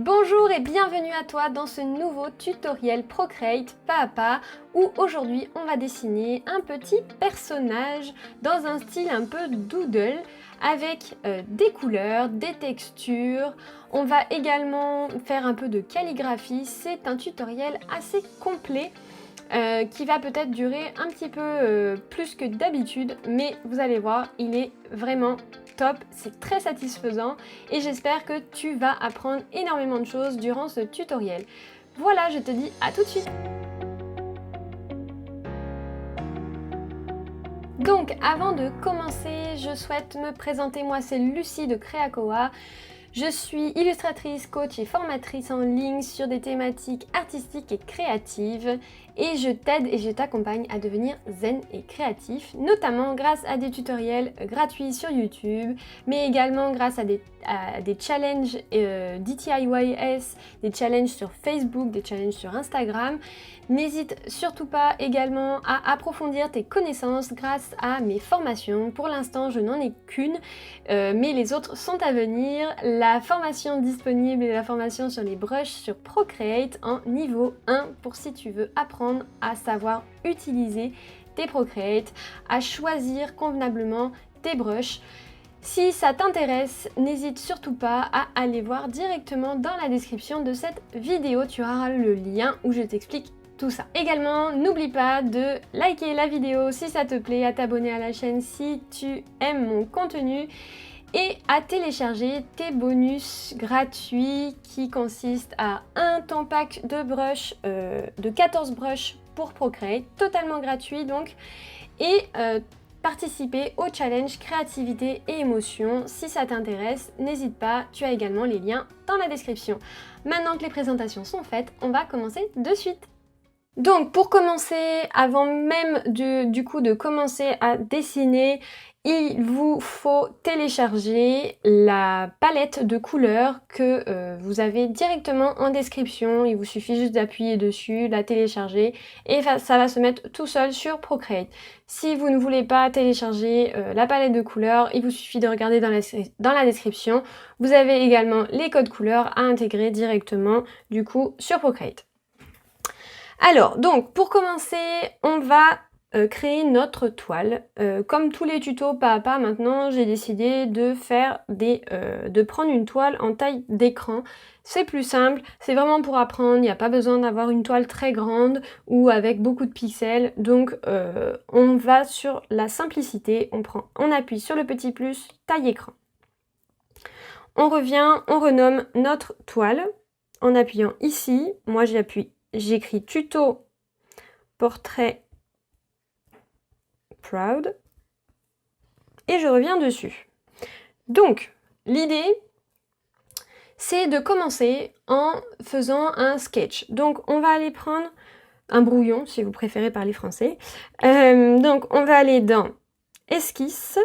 Bonjour et bienvenue à toi dans ce nouveau tutoriel Procreate pas à pas où aujourd'hui on va dessiner un petit personnage dans un style un peu doodle avec des couleurs, des textures. On va également faire un peu de calligraphie. C'est un tutoriel assez complet qui va peut-être durer un petit peu plus que d'habitude, mais vous allez voir, il est vraiment top, c'est très satisfaisant et j'espère que tu vas apprendre énormément de choses durant ce tutoriel. Voilà, je te dis à tout de suite. Donc avant de commencer, je souhaite me présenter, moi c'est Lucie de Creacoa. Je suis illustratrice, coach et formatrice en ligne sur des thématiques artistiques et créatives et je t'aide et je t'accompagne à devenir zen et créatif, notamment grâce à des tutoriels gratuits sur YouTube, mais également grâce à des challenges DTIYS, des challenges sur Facebook, des challenges sur Instagram. N'hésite surtout pas également à approfondir tes connaissances grâce à mes formations. Pour l'instant, je n'en ai qu'une, mais les autres sont à venir. La formation disponible est la formation sur les brushes sur Procreate en niveau 1 pour si tu veux apprendre à savoir utiliser tes Procreate, à choisir convenablement tes brushes. Si ça t'intéresse, n'hésite surtout pas à aller voir directement dans la description de cette vidéo. Tu auras le lien où je t'explique tout ça. Également, n'oublie pas de liker la vidéo si ça te plaît, à t'abonner à la chaîne si tu aimes mon contenu et à télécharger tes bonus gratuits qui consistent à un temps pack de brush, de 14 brushes pour Procreate, totalement gratuit donc, et participer au challenge créativité et émotion. Si ça t'intéresse, n'hésite pas, tu as également les liens dans la description. Maintenant que les présentations sont faites, on va commencer de suite. Donc pour commencer, avant même de commencer à dessiner, il vous faut télécharger la palette de couleurs que vous avez directement en description. Il vous suffit juste d'appuyer dessus, la télécharger et ça va se mettre tout seul sur Procreate. Si vous ne voulez pas télécharger la palette de couleurs, il vous suffit de regarder dans la description. Vous avez également les codes couleurs à intégrer directement du coup sur Procreate. Alors, donc, pour commencer, on va créer notre toile. Comme tous les tutos pas à pas, maintenant, j'ai décidé de faire de prendre une toile en taille d'écran. C'est plus simple, c'est vraiment pour apprendre, il n'y a pas besoin d'avoir une toile très grande ou avec beaucoup de pixels. Donc, on va sur la simplicité, on appuie sur le petit plus, taille écran. On revient, on renomme notre toile en appuyant ici. Moi, j'écris tuto portrait proud et je reviens dessus. Donc, l'idée, c'est de commencer en faisant un sketch. Donc, on va aller prendre un brouillon, si vous préférez parler français. Donc, on va aller dans esquisse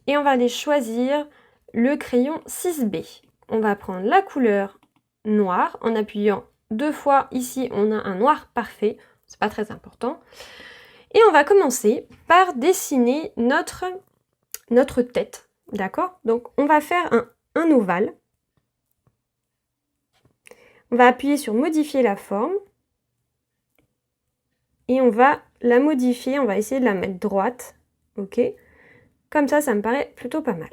et on va aller choisir le crayon 6B. On va prendre la couleur noire en appuyant 2 fois. Ici, on a un noir parfait, c'est pas très important. Et on va commencer par dessiner notre tête, d'accord? Donc, on va faire un ovale. On va appuyer sur modifier la forme. Et on va la modifier, on va essayer de la mettre droite, ok? Comme ça me paraît plutôt pas mal.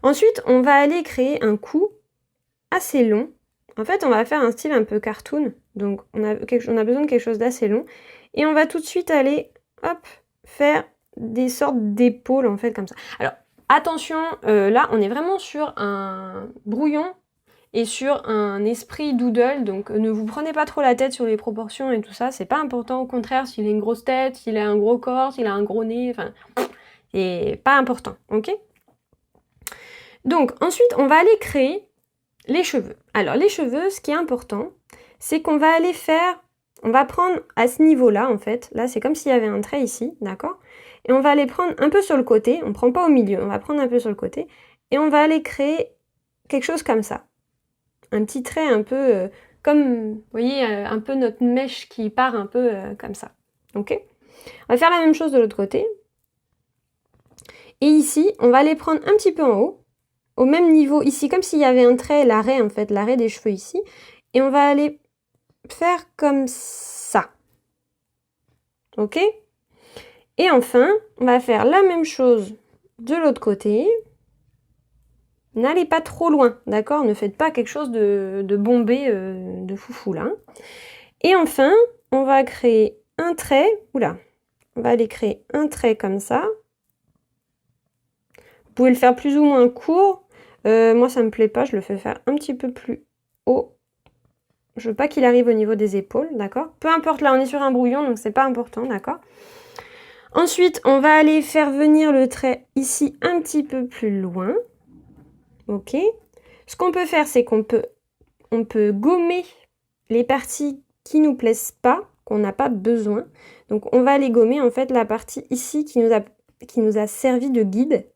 Ensuite, on va aller créer un cou assez long. En fait, on va faire un style un peu cartoon, donc on a besoin de quelque chose d'assez long. Et on va tout de suite aller, hop, faire des sortes d'épaules, en fait, comme ça. Alors, attention, là, on est vraiment sur un brouillon et sur un esprit doodle, donc ne vous prenez pas trop la tête sur les proportions et tout ça, c'est pas important, au contraire, s'il a une grosse tête, s'il a un gros corps, s'il a un gros nez, enfin, c'est pas important, ok? Donc, ensuite, on va aller créer les cheveux. Alors, les cheveux, ce qui est important, c'est qu'on va aller faire, on va prendre à ce niveau-là, en fait, là, c'est comme s'il y avait un trait ici, d'accord? Et on va aller prendre un peu sur le côté, on prend pas au milieu, on va prendre un peu sur le côté, et on va aller créer quelque chose comme ça. Un petit trait un peu comme, vous voyez, un peu notre mèche qui part un peu comme ça, ok? On va faire la même chose de l'autre côté. Et ici, on va aller prendre un petit peu en haut, au même niveau ici, comme s'il y avait un trait, l'arrêt en fait, l'arrêt des cheveux ici. Et on va aller faire comme ça. Ok? Et enfin, on va faire la même chose de l'autre côté. N'allez pas trop loin, d'accord? Ne faites pas quelque chose de bombé, de foufou là. Et enfin, on va créer un trait. Oula, on va aller créer un trait comme ça. Vous pouvez le faire plus ou moins court. Moi, ça me plaît pas, je le fais faire un petit peu plus haut. Je veux pas qu'il arrive au niveau des épaules, d'accord? Peu importe, là, on est sur un brouillon, donc c'est pas important, d'accord? Ensuite, on va aller faire venir le trait ici un petit peu plus loin. Ok? Ce qu'on peut faire, c'est qu'on peut gommer les parties qui nous plaisent pas, qu'on n'a pas besoin. Donc, on va aller gommer, en fait, la partie ici qui nous a servi de guide.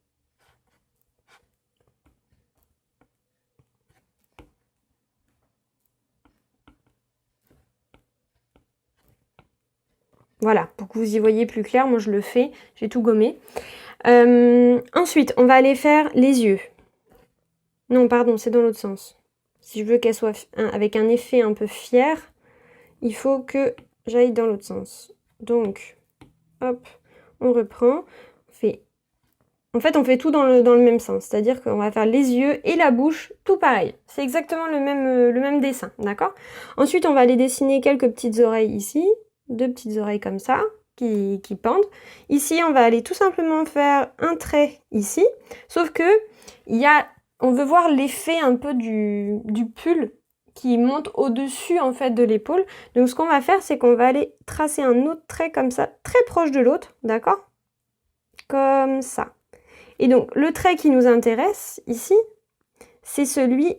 Voilà, pour que vous y voyez plus clair, moi je le fais, j'ai tout gommé. Ensuite, on va aller faire les yeux. Non, pardon, c'est dans l'autre sens. Si je veux qu'elle soit avec un effet un peu fier, il faut que j'aille dans l'autre sens. Donc, hop, on reprend. En fait, on fait tout dans le même sens. C'est-à-dire qu'on va faire les yeux et la bouche, tout pareil. C'est exactement le même dessin, d'accord? Ensuite, on va aller dessiner quelques petites oreilles ici. 2 petites oreilles comme ça, qui pendent. Ici, on va aller tout simplement faire un trait ici. Sauf que, on veut voir l'effet un peu du pull qui monte au-dessus en fait de l'épaule. Donc ce qu'on va faire, c'est qu'on va aller tracer un autre trait comme ça, très proche de l'autre, d'accord? Comme ça. Et donc le trait qui nous intéresse ici, c'est celui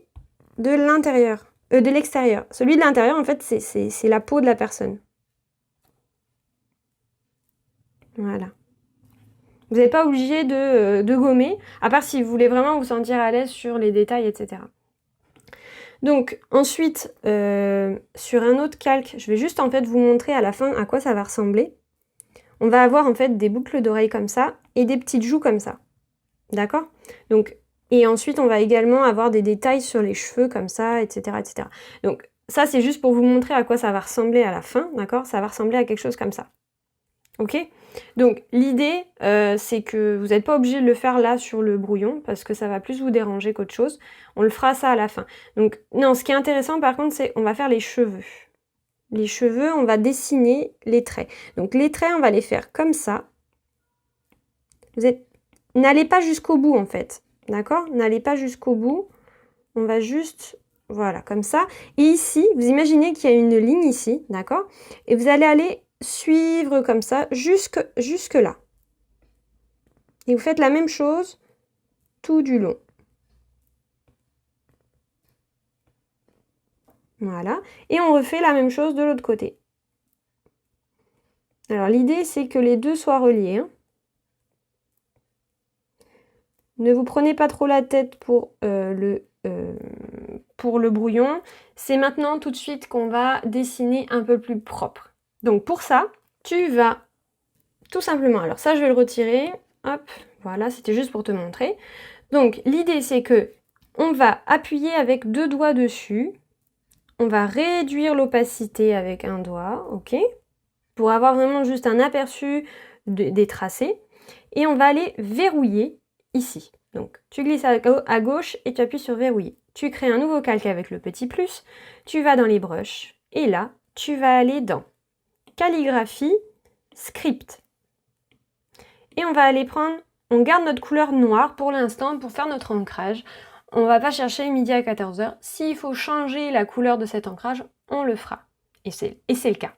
de l'intérieur, de l'extérieur. Celui de l'intérieur, en fait, c'est la peau de la personne. Voilà. Vous n'êtes pas obligé de gommer, à part si vous voulez vraiment vous sentir à l'aise sur les détails, etc. Donc ensuite, sur un autre calque, je vais juste en fait vous montrer à la fin à quoi ça va ressembler. On va avoir en fait des boucles d'oreilles comme ça et des petites joues comme ça. D'accord? Donc, et ensuite, on va également avoir des détails sur les cheveux comme ça, etc. etc. Donc ça, c'est juste pour vous montrer à quoi ça va ressembler à la fin, d'accord? Ça va ressembler à quelque chose comme ça. Ok? Donc l'idée, c'est que vous n'êtes pas obligé de le faire là sur le brouillon, parce que ça va plus vous déranger qu'autre chose. On le fera ça à la fin. Donc non, ce qui est intéressant par contre, c'est on va faire les cheveux. Les cheveux, on va dessiner les traits. Donc les traits, on va les faire comme ça. N'allez pas jusqu'au bout en fait, d'accord? N'allez pas jusqu'au bout. On va juste, voilà, comme ça. Et ici, vous imaginez qu'il y a une ligne ici, d'accord? Et vous allez aller suivre comme ça jusque là. Et vous faites la même chose tout du long. Voilà. Et on refait la même chose de l'autre côté. Alors l'idée, c'est que les deux soient reliés. Hein. Ne vous prenez pas trop la tête pour le brouillon. C'est maintenant tout de suite qu'on va dessiner un peu plus propre. Donc pour ça, tu vas tout simplement... Alors ça, je vais le retirer. Hop, voilà, c'était juste pour te montrer. Donc l'idée, c'est que on va appuyer avec 2 doigts dessus. On va réduire l'opacité avec un doigt, ok? Pour avoir vraiment juste un aperçu des tracés. Et on va aller verrouiller ici. Donc tu glisses à gauche et tu appuies sur verrouiller. Tu crées un nouveau calque avec le petit plus. Tu vas dans les brushes. Et là, tu vas aller dans calligraphie, script. Et on va aller prendre, on garde notre couleur noire pour l'instant pour faire notre ancrage. On ne va pas chercher midi à 14h. S'il faut changer la couleur de cet ancrage, on le fera. Et c'est le cas.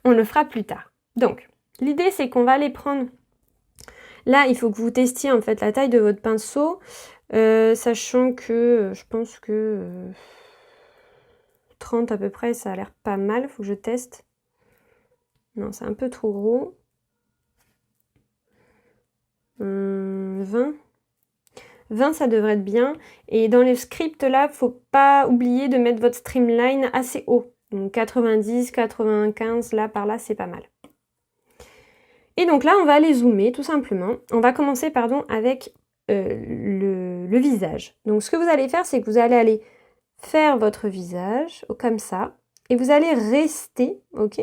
On le fera plus tard. Donc, l'idée, c'est qu'on va aller prendre... Là, il faut que vous testiez en fait la taille de votre pinceau, sachant que je pense que 30 à peu près, ça a l'air pas mal. Il faut que je teste. Non, c'est un peu trop gros. 20. 20, ça devrait être bien. Et dans les scripts là, faut pas oublier de mettre votre streamline assez haut. Donc 90, 95, là par là, c'est pas mal. Et donc là, on va aller zoomer tout simplement. On va commencer, pardon, avec le visage. Donc ce que vous allez faire, c'est que vous allez aller faire votre visage comme ça et vous allez rester, ok?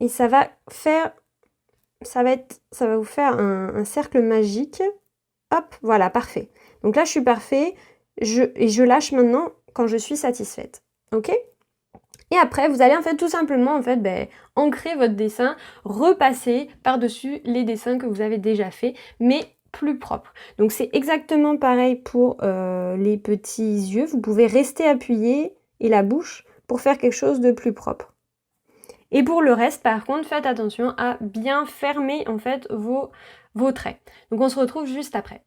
Et ça va vous faire un cercle magique. Hop, voilà, parfait. Donc là, je suis parfait. Je lâche maintenant quand je suis satisfaite. Ok? Et après, vous allez en fait tout simplement ancrer votre dessin, repasser par-dessus les dessins que vous avez déjà faits, mais plus propres. Donc c'est exactement pareil pour les petits yeux. Vous pouvez rester appuyé et la bouche pour faire quelque chose de plus propre. Et pour le reste, par contre, faites attention à bien fermer en fait vos traits. Donc on se retrouve juste après.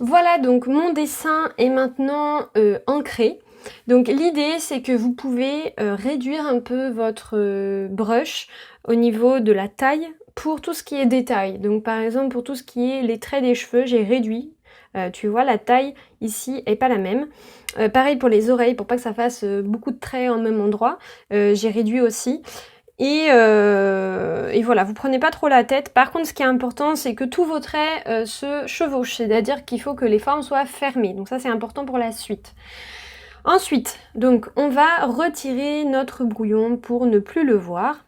Voilà, donc mon dessin est maintenant ancré. Donc l'idée, c'est que vous pouvez réduire un peu votre brush au niveau de la taille pour tout ce qui est détail. Donc par exemple, pour tout ce qui est les traits des cheveux, j'ai réduit. Tu vois, la taille ici est pas la même. Pareil pour les oreilles, pour pas que ça fasse beaucoup de traits en même endroit. J'ai réduit aussi. Et voilà, vous prenez pas trop la tête. Par contre, ce qui est important, c'est que tous vos traits se chevauchent, c'est-à-dire qu'il faut que les formes soient fermées. Donc ça, c'est important pour la suite. Ensuite, donc, on va retirer notre brouillon pour ne plus le voir.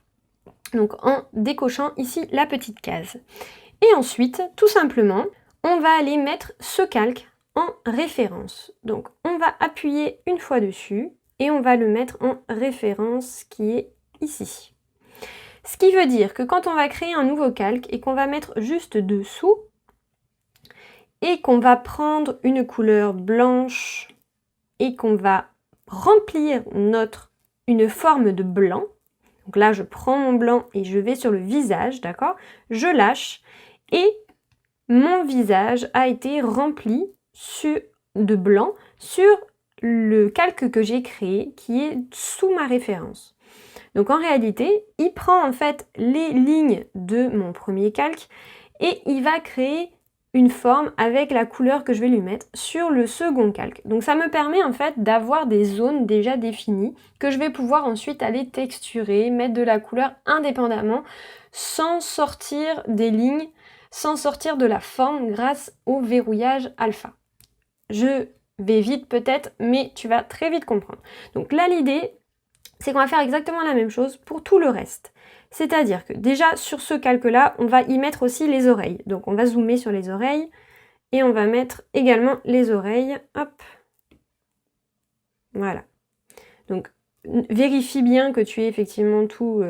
Donc, en décochant ici la petite case. Et ensuite, tout simplement, on va aller mettre ce calque en référence. Donc, on va appuyer une fois dessus et on va le mettre en référence qui est ici. Ce qui veut dire que quand on va créer un nouveau calque et qu'on va mettre juste dessous et qu'on va prendre une couleur blanche et qu'on va remplir une forme de blanc, donc là je prends mon blanc et je vais sur le visage, d'accord? Je lâche et mon visage a été rempli de blanc sur le calque que j'ai créé qui est sous ma référence. Donc en réalité, il prend en fait les lignes de mon premier calque et il va créer une forme avec la couleur que je vais lui mettre sur le second calque. Donc ça me permet en fait d'avoir des zones déjà définies que je vais pouvoir ensuite aller texturer, mettre de la couleur indépendamment sans sortir des lignes, sans sortir de la forme grâce au verrouillage alpha. Je vais vite peut-être, mais tu vas très vite comprendre. Donc là l'idée, c'est qu'on va faire exactement la même chose pour tout le reste. C'est-à-dire que déjà sur ce calque-là, on va y mettre aussi les oreilles. Donc on va zoomer sur les oreilles et on va mettre également les oreilles. Hop. Voilà. Donc vérifie bien que tu aies effectivement tout,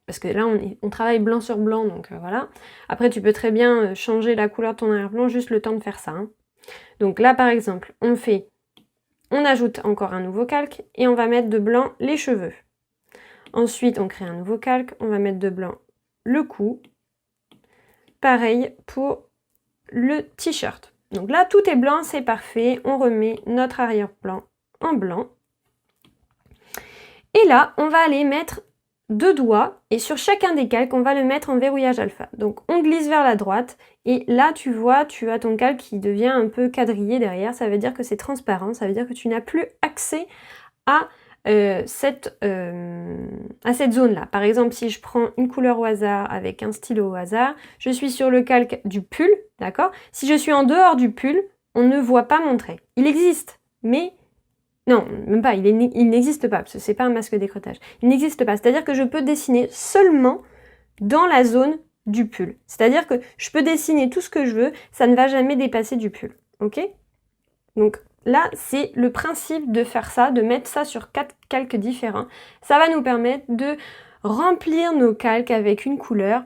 parce que là on travaille blanc sur blanc, donc voilà. Après tu peux très bien changer la couleur de ton arrière-plan, juste le temps de faire ça. Hein. Donc là par exemple, on ajoute encore un nouveau calque et on va mettre de blanc les cheveux. Ensuite, on crée un nouveau calque, on va mettre de blanc le cou. Pareil pour le t-shirt. Donc là, tout est blanc, c'est parfait. On remet notre arrière-plan en blanc. Et là, on va aller mettre 2 doigts et sur chacun des calques, on va le mettre en verrouillage alpha. Donc on glisse vers la droite et là, tu vois, tu as ton calque qui devient un peu quadrillé derrière. Ça veut dire que c'est transparent, ça veut dire que tu n'as plus accès à cette zone-là. Par exemple, si je prends une couleur au hasard avec un stylo au hasard, je suis sur le calque du pull, d'accord? Si je suis en dehors du pull, on ne voit pas mon trait. Il existe, mais non, même pas, il n'existe pas, parce que c'est pas un masque décrotage. Il n'existe pas, c'est-à-dire que je peux dessiner seulement dans la zone du pull. C'est-à-dire que je peux dessiner tout ce que je veux, ça ne va jamais dépasser du pull, ok? Donc là, c'est le principe de faire ça, de mettre ça sur 4 calques différents. Ça va nous permettre de remplir nos calques avec une couleur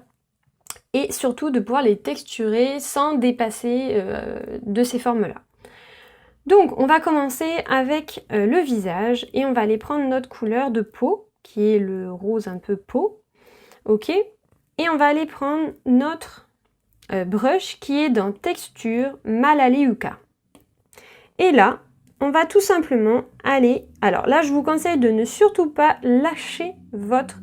et surtout de pouvoir les texturer sans dépasser de ces formes-là. Donc on va commencer avec le visage et on va aller prendre notre couleur de peau, qui est le rose un peu peau, ok? Et on va aller prendre notre brush qui est dans texture Melaleuca. Et là, on va tout simplement aller... Alors là, je vous conseille de ne surtout pas lâcher votre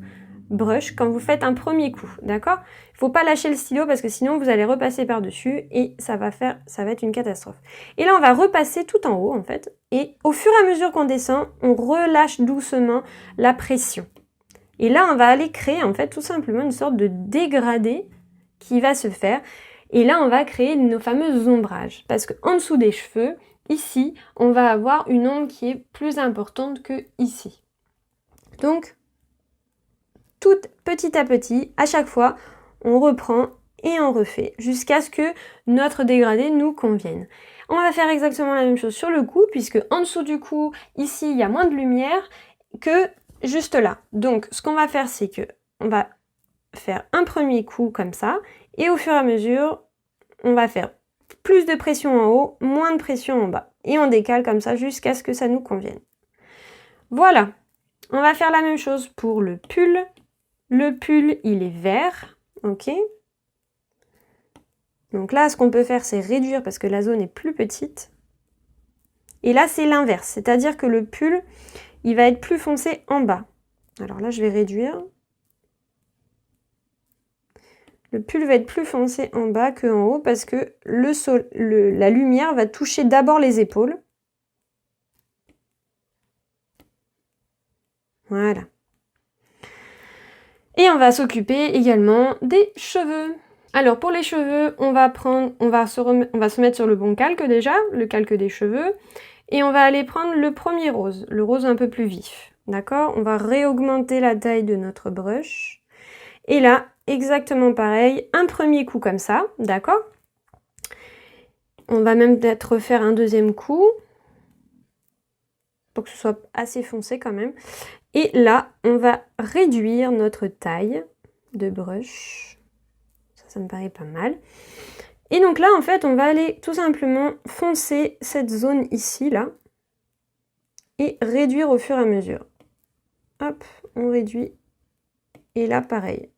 brush quand vous faites un premier coup, d'accord? Il ne faut pas lâcher le stylo parce que sinon vous allez repasser par-dessus et ça va être une catastrophe. Et là, on va repasser tout en haut en fait. Et au fur et à mesure qu'on descend, on relâche doucement la pression. Et là, on va aller créer en fait tout simplement une sorte de dégradé qui va se faire. Et là, on va créer nos fameux ombrages. Parce qu'en dessous des cheveux, ici, on va avoir une ombre qui est plus importante que ici. Donc, tout petit à petit, à chaque fois, on reprend et on refait jusqu'à ce que notre dégradé nous convienne. On va faire exactement la même chose sur le cou, puisque en dessous du cou, ici, il y a moins de lumière que juste là. Donc, ce qu'on va faire, c'est que on va faire un premier coup comme ça, et au fur et à mesure, on va faire plus de pression en haut, moins de pression en bas. Et on décale comme ça jusqu'à ce que ça nous convienne. Voilà. On va faire la même chose pour le pull. Le pull, il est vert, ok? Donc là, ce qu'on peut faire, c'est réduire parce que la zone est plus petite. Et là, c'est l'inverse, c'est-à-dire que le pull, il va être plus foncé en bas. Alors là, je vais réduire. Le pull va être plus foncé en bas qu'en haut parce que la lumière va toucher d'abord les épaules. Voilà. Et on va s'occuper également des cheveux. Alors pour les cheveux, on va se mettre sur le bon calque déjà, le calque des cheveux, et on va aller prendre le premier rose, le rose un peu plus vif. D'accord? On va réaugmenter la taille de notre brush. Et là, exactement pareil, un premier coup comme ça, d'accord? On va même peut-être refaire un deuxième coup, pour que ce soit assez foncé quand même. Et là, on va réduire notre taille de brush. Ça me paraît pas mal. Et donc là, en fait, on va aller tout simplement foncer cette zone ici, là, et réduire au fur et à mesure. Hop, on réduit. Et là, pareil.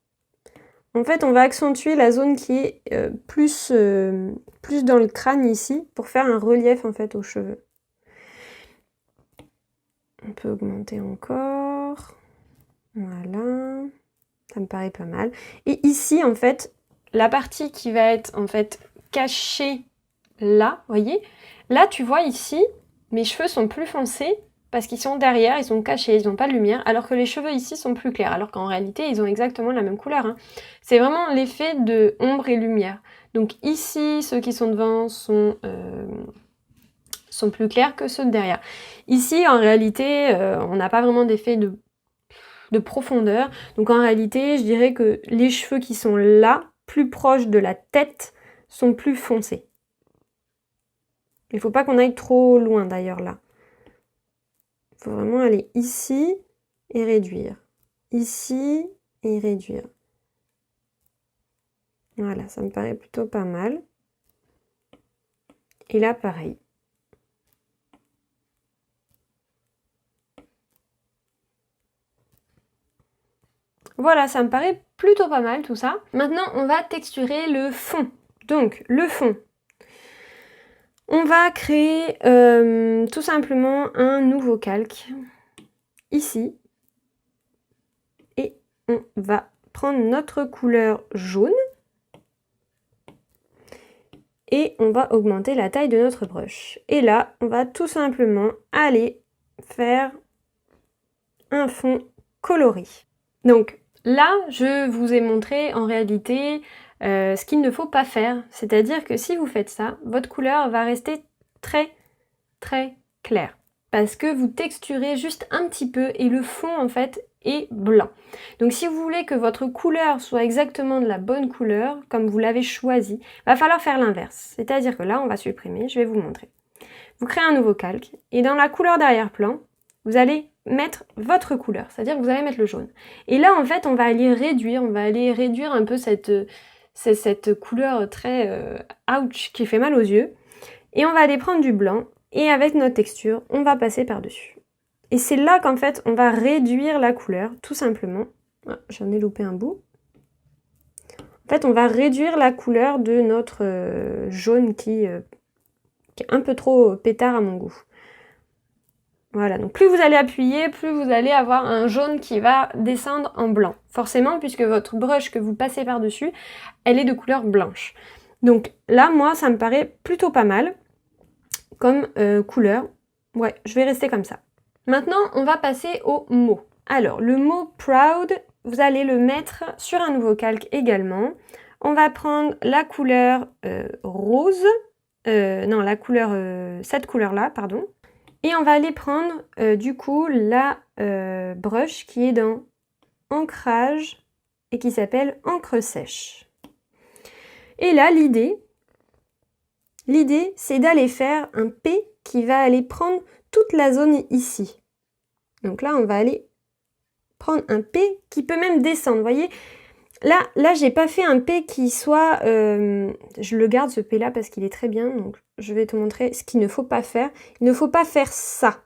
En fait, on va accentuer la zone qui est plus dans le crâne ici, pour faire un relief, en fait, aux cheveux. On peut augmenter encore. Voilà. Ça me paraît pas mal. Et ici, en fait, la partie qui va être, en fait, cachée là, vous voyez? Là, tu vois ici, mes cheveux sont plus foncés parce qu'ils sont derrière, ils sont cachés, ils n'ont pas de lumière, alors que les cheveux ici sont plus clairs, alors qu'en réalité, ils ont exactement la même couleur. Hein. C'est vraiment l'effet de ombre et lumière. Donc ici, ceux qui sont devant sont plus clairs que ceux de derrière. Ici, en réalité, on n'a pas vraiment d'effet de profondeur. Donc en réalité, je dirais que les cheveux qui sont là, plus proches de la tête, sont plus foncés. Il ne faut pas qu'on aille trop loin d'ailleurs là. Il faut vraiment aller ici et réduire. Ici et réduire. Voilà, ça me paraît plutôt pas mal. Et là, pareil. Voilà, ça me paraît plutôt pas mal tout ça. Maintenant, on va texturer le fond. Donc, le fond. On va créer tout simplement un nouveau calque, ici. Et on va prendre notre couleur jaune. Et on va augmenter la taille de notre brush. Et là, on va tout simplement aller faire un fond coloré. Donc, là, je vous ai montré en réalité ce qu'il ne faut pas faire. C'est-à-dire que si vous faites ça, votre couleur va rester très très claire. Parce que vous texturez juste un petit peu et le fond en fait est blanc. Donc si vous voulez que votre couleur soit exactement de la bonne couleur, comme vous l'avez choisi, il va falloir faire l'inverse. C'est-à-dire que là, on va supprimer, je vais vous montrer. Vous créez un nouveau calque et dans la couleur d'arrière-plan, vous allez mettre votre couleur, c'est-à-dire que vous allez mettre le jaune. Et là, en fait, on va aller réduire un peu cette c'est cette couleur très ouch qui fait mal aux yeux. Et on va aller prendre du blanc et avec notre texture, on va passer par-dessus. Et c'est là qu'en fait, on va réduire la couleur, tout simplement. Ah, j'en ai loupé un bout. En fait, on va réduire la couleur de notre jaune qui est un peu trop pétard à mon goût. Voilà, donc plus vous allez appuyer, plus vous allez avoir un jaune qui va descendre en blanc. Forcément, puisque votre brush que vous passez par-dessus, elle est de couleur blanche. Donc là, moi, ça me paraît plutôt pas mal comme couleur. Ouais, je vais rester comme ça. Maintenant, on va passer au mot. Alors, le mot proud, vous allez le mettre sur un nouveau calque également. On va prendre la couleur rose, non, la couleur, cette couleur-là, pardon. Et on va aller prendre du coup la brush qui est dans ancrage et qui s'appelle encre sèche. Et là, l'idée, c'est d'aller faire un P qui va aller prendre toute la zone ici. Donc là, on va aller prendre un P qui peut même descendre, vous voyez. Là, j'ai pas fait un P qui soit... je le garde ce P là parce qu'il est très bien, donc je vais te montrer ce qu'il ne faut pas faire. Il ne faut pas faire ça.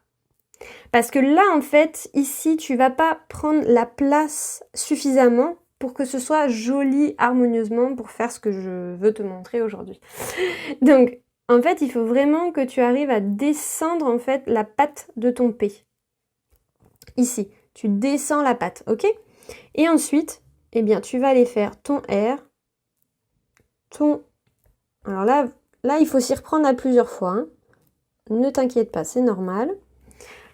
Parce que là, en fait, ici, tu vas pas prendre la place suffisamment pour que ce soit joli harmonieusement pour faire ce que je veux te montrer aujourd'hui. Donc, en fait, il faut vraiment que tu arrives à descendre, en fait, la patte de ton P. Ici, tu descends la patte, ok? Et ensuite, eh bien, tu vas aller faire ton R, ton... Alors là, il faut s'y reprendre à plusieurs fois, hein. Ne t'inquiète pas, c'est normal.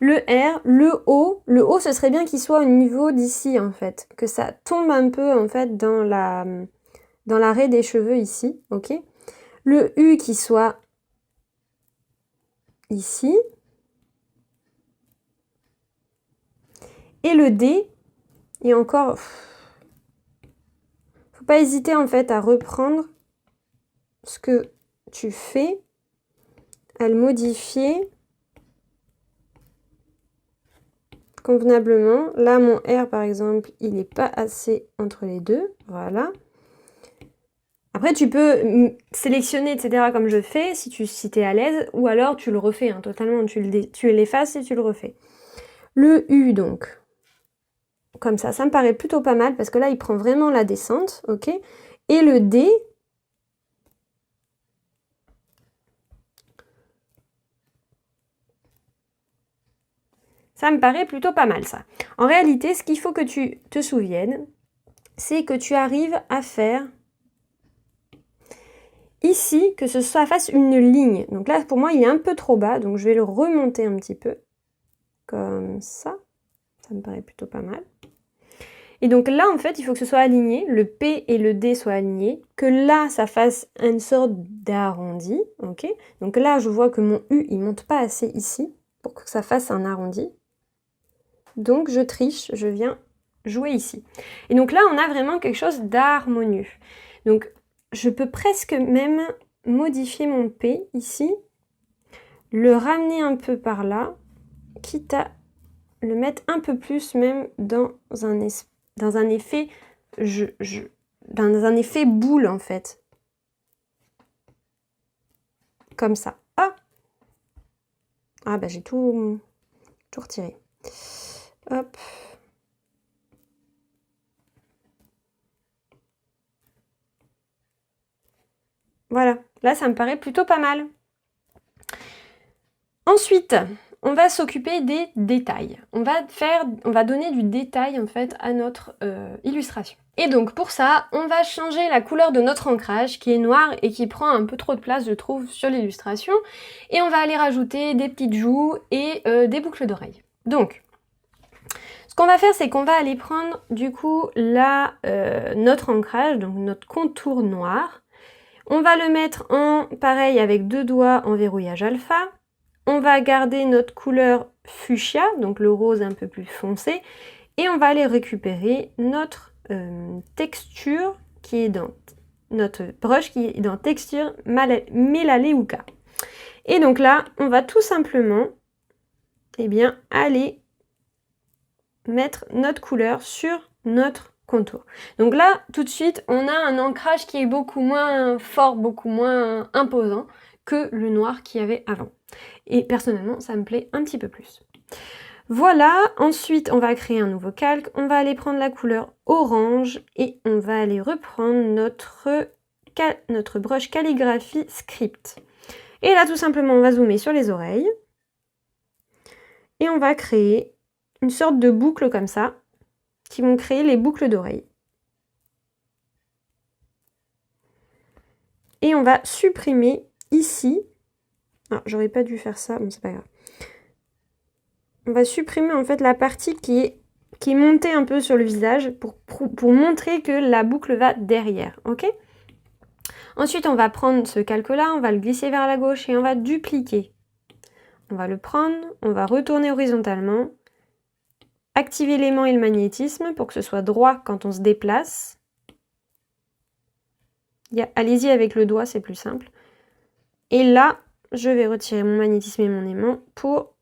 Le R, le O, ce serait bien qu'il soit au niveau d'ici, en fait. Que ça tombe un peu, en fait, dans l'arrêt des cheveux, ici, ok? Le U qui soit ici. Et le D, et encore... Faut pas hésiter, en fait, à reprendre ce que tu fais, à le modifier convenablement. Là, mon R, par exemple, il n'est pas assez entre les deux. Voilà. Après, tu peux sélectionner, etc., comme je fais, si tu es à l'aise, ou alors tu le refais, hein, totalement. Tu l'effaces et tu le refais. Le U, donc, comme ça me paraît plutôt pas mal, parce que là, il prend vraiment la descente, ok? Et le D, ça me paraît plutôt pas mal, ça. En réalité, ce qu'il faut que tu te souviennes, c'est que tu arrives à faire ici, que ça fasse une ligne. Donc là, pour moi, il est un peu trop bas, donc je vais le remonter un petit peu. Comme ça. Ça me paraît plutôt pas mal. Et donc là, en fait, il faut que ce soit aligné, le P et le D soient alignés, que là, ça fasse une sorte d'arrondi, ok? Donc là, je vois que mon U, il monte pas assez ici, pour que ça fasse un arrondi. Donc je triche, je viens jouer ici. Et donc là, on a vraiment quelque chose d'harmonieux. Donc je peux presque même modifier mon P ici, le ramener un peu par là, quitte à le mettre un peu plus même dans un effet dans un effet boule en fait. Comme ça. Ah bah j'ai tout retiré. Hop. Voilà, là ça me paraît plutôt pas mal. Ensuite, on va s'occuper des détails. On va donner du détail en fait à notre illustration. Et donc pour ça, on va changer la couleur de notre ancrage qui est noir et qui prend un peu trop de place, je trouve, sur l'illustration. Et on va aller rajouter des petites joues et des boucles d'oreilles. Donc, ce qu'on va faire, c'est qu'on va aller prendre du coup notre ancrage, donc notre contour noir. On va le mettre en pareil avec 2 doigts en verrouillage alpha. On va garder notre couleur fuchsia, donc le rose un peu plus foncé. Et on va aller récupérer notre texture qui est dans notre brush qui est dans texture Melaleuca. Et donc là, on va tout simplement aller mettre notre couleur sur notre contour. Donc là, tout de suite, on a un ancrage qui est beaucoup moins fort, beaucoup moins imposant que le noir qu'il y avait avant. Et personnellement, ça me plaît un petit peu plus. Voilà, ensuite on va créer un nouveau calque, on va aller prendre la couleur orange et on va aller reprendre notre brush calligraphie script. Et là tout simplement on va zoomer sur les oreilles et on va créer une sorte de boucle comme ça, qui vont créer les boucles d'oreilles. Et on va supprimer ici, ah, j'aurais pas dû faire ça, bon c'est pas grave. On va supprimer en fait la partie qui est montée un peu sur le visage pour montrer que la boucle va derrière, ok? Ensuite, on va prendre ce calque-là, on va le glisser vers la gauche et on va dupliquer. On va le prendre, on va retourner horizontalement, activer l'aimant et le magnétisme pour que ce soit droit quand on se déplace. Allez-y avec le doigt, c'est plus simple. Et là, je vais retirer mon magnétisme et mon aimant pour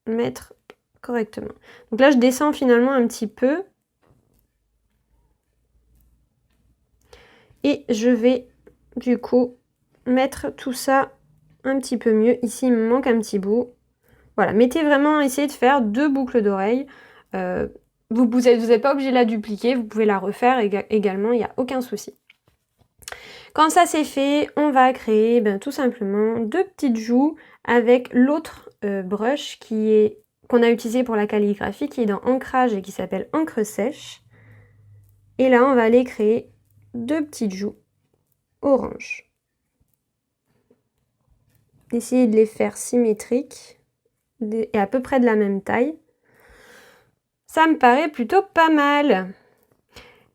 mettre correctement. Donc là, je descends finalement un petit peu. Et je vais, du coup, mettre tout ça un petit peu mieux. Ici, il me manque un petit bout. Voilà, mettez vraiment, essayez de faire 2 boucles d'oreilles. Vous n'êtes pas obligé de la dupliquer, vous pouvez la refaire également, il n'y a aucun souci. Quand ça c'est fait, on va créer tout simplement 2 petites joues avec l'autre brush qu'on a utilisé pour la calligraphie, qui est dans Ancrage et qui s'appelle Encre sèche. Et là, on va aller créer 2 petites joues orange. Essayez de les faire symétriques et à peu près de la même taille. Ça me paraît plutôt pas mal.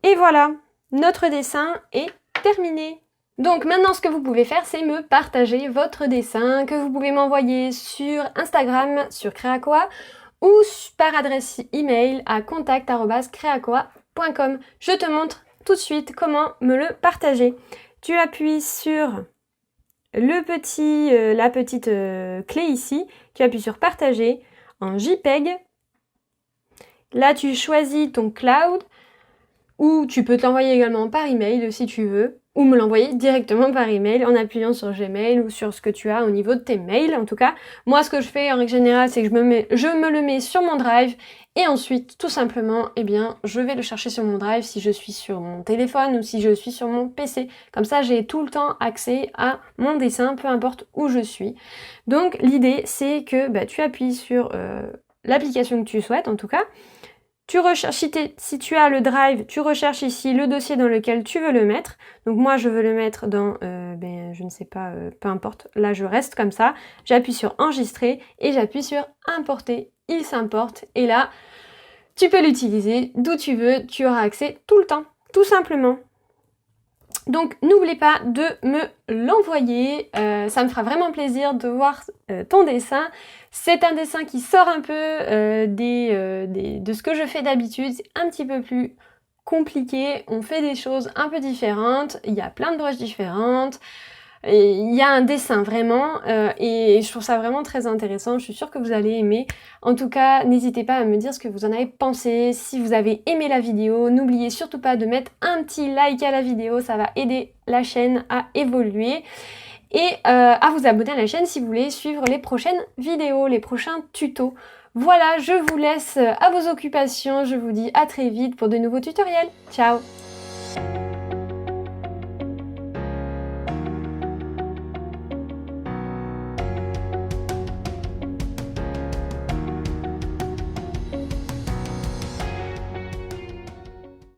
Et voilà, notre dessin est terminé. Donc maintenant ce que vous pouvez faire, c'est me partager votre dessin que vous pouvez m'envoyer sur Instagram, sur Creacoa ou par adresse email à contact@creacoa.com. Je te montre tout de suite comment me le partager. Tu appuies sur la petite clé ici, tu appuies sur partager en JPEG. Là tu choisis ton cloud ou tu peux te l'envoyer également par email si tu veux. Ou me l'envoyer directement par email en appuyant sur Gmail ou sur ce que tu as au niveau de tes mails. En tout cas, moi ce que je fais en règle générale, c'est que je me le mets sur mon drive et ensuite, tout simplement, eh bien, je vais le chercher sur mon drive si je suis sur mon téléphone ou si je suis sur mon PC. Comme ça, j'ai tout le temps accès à mon dessin, peu importe où je suis. Donc l'idée, c'est que tu appuies sur l'application que tu souhaites, en tout cas. Tu recherches, si tu as le drive, tu recherches ici le dossier dans lequel tu veux le mettre. Donc moi, je veux le mettre dans, je ne sais pas, peu importe. Là, je reste comme ça. J'appuie sur enregistrer et j'appuie sur importer. Il s'importe et là, tu peux l'utiliser d'où tu veux. Tu auras accès tout le temps, tout simplement. Donc n'oublie pas de me l'envoyer, ça me fera vraiment plaisir de voir ton dessin. C'est un dessin qui sort un peu de ce que je fais d'habitude, c'est un petit peu plus compliqué, on fait des choses un peu différentes, il y a plein de brushes différentes, et il y a un dessin vraiment et je trouve ça vraiment très intéressant, je suis sûre que vous allez aimer. En tout cas, n'hésitez pas à me dire ce que vous en avez pensé, si vous avez aimé la vidéo, n'oubliez surtout pas de mettre un petit like à la vidéo, ça va aider la chaîne à évoluer. Et à vous abonner à la chaîne si vous voulez suivre les prochaines vidéos, les prochains tutos. Voilà, je vous laisse à vos occupations, je vous dis à très vite pour de nouveaux tutoriels. Ciao!